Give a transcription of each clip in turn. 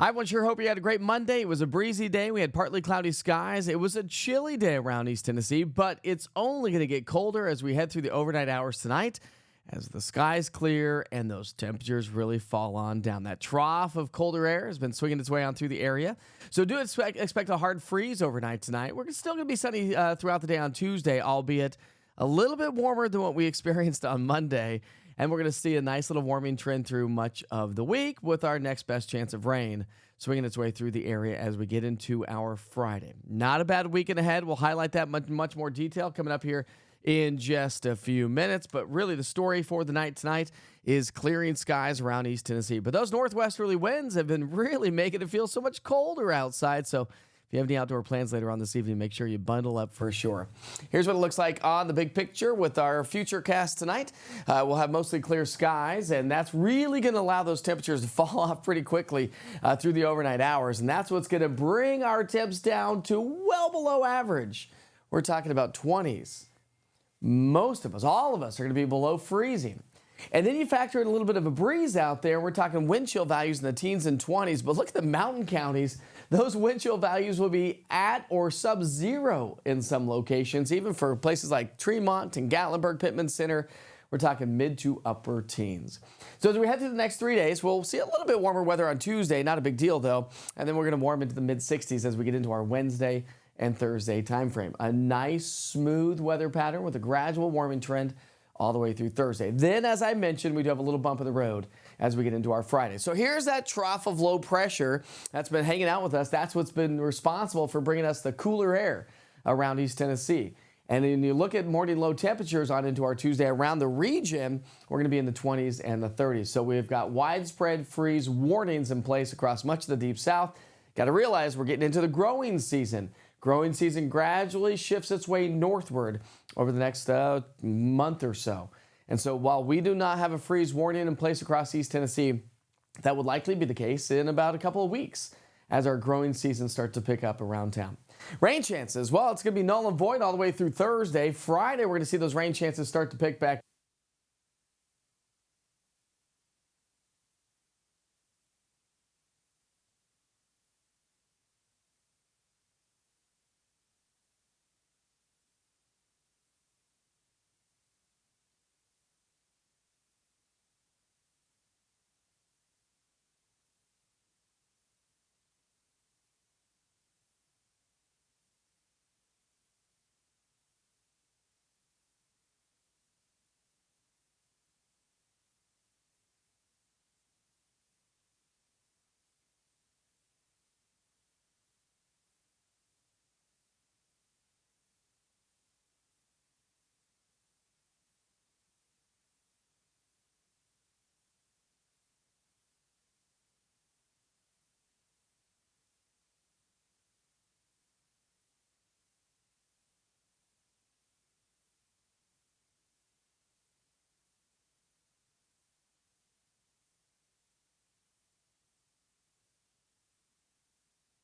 I want sure hope you had a great Monday. It was a breezy day. We had partly cloudy skies. It was a chilly day around East Tennessee, but it's only going to get colder as we head through the overnight hours tonight as the skies clear and those temperatures really fall on down. That trough of colder air has been swinging its way on through the area. So do expect a hard freeze overnight tonight. We're still going to be sunny throughout the day on Tuesday, albeit a little bit warmer than what we experienced on Monday. And we're going to see a nice little warming trend through much of the week with our next best chance of rain swinging its way through the area as we get into our Friday. Not a bad weekend ahead. We'll highlight that much more detail coming up here in just a few minutes. But really the story for the night tonight is clearing skies around East Tennessee. But those northwesterly winds have been really making it feel so much colder outside. So if you have any outdoor plans later on this evening, make sure you bundle up for sure. Here's what it looks like on the big picture with our future cast tonight. We'll have mostly clear skies, and that's really going to allow those temperatures to fall off pretty quickly through the overnight hours. And that's what's going to bring our temps down to well below average. We're talking about 20s. Most of us, all of us, are going to be below freezing. And then you factor in a little bit of a breeze out there. We're talking wind chill values in the teens and 20s. But look at the mountain counties. Those wind chill values will be at or sub-zero in some locations, even for places like Tremont and Gatlinburg, Pittman Center. We're talking mid to upper teens. So as we head through the next 3 days, we'll see a little bit warmer weather on Tuesday. Not a big deal, though. And then we're going to warm into the mid-60s as we get into our Wednesday and Thursday time frame. A nice, smooth weather pattern with a gradual warming trend all the way through Thursday. Then, as I mentioned, we do have a little bump in the road as we get into our Friday. So here's that trough of low pressure that's been hanging out with us. That's what's been responsible for bringing us the cooler air around East Tennessee. And then you look at morning low temperatures on into our Tuesday around the region, we're going to be in the 20s and the 30s. So we've got widespread freeze warnings in place across much of the deep south. Got to realize we're getting into the growing season. Growing season gradually shifts its way northward over the next month or so. And so while we do not have a freeze warning in place across East Tennessee, that would likely be the case in about a couple of weeks as our growing season starts to pick up around town. Rain chances, well, it's going to be null and void all the way through Thursday. Friday, we're going to see those rain chances start to pick back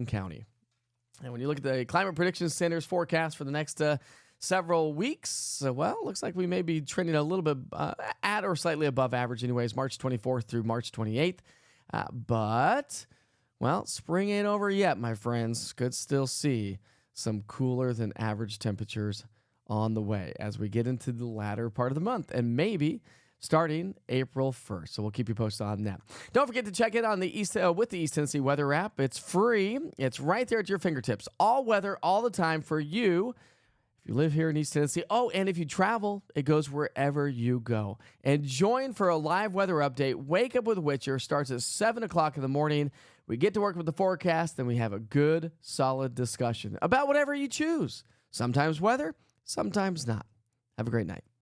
County. And when you look at the Climate Prediction Center's forecast for the next several weeks, well, looks like we may be trending a little bit at or slightly above average anyways, March 24th through March 28th. But, well, spring ain't over yet, my friends. Could still see some cooler than average temperatures on the way as we get into the latter part of the month. And maybe starting April 1st. So we'll keep you posted on that. Don't forget to check in on the with the East Tennessee Weather app. It's free. It's right there at your fingertips. All weather, all the time for you. If you live here in East Tennessee. Oh, and if you travel, it goes wherever you go. And join for a live weather update. Wake Up with Witcher starts at 7 o'clock in the morning. We get to work with the forecast, and we have a good, solid discussion about whatever you choose. Sometimes weather, sometimes not. Have a great night.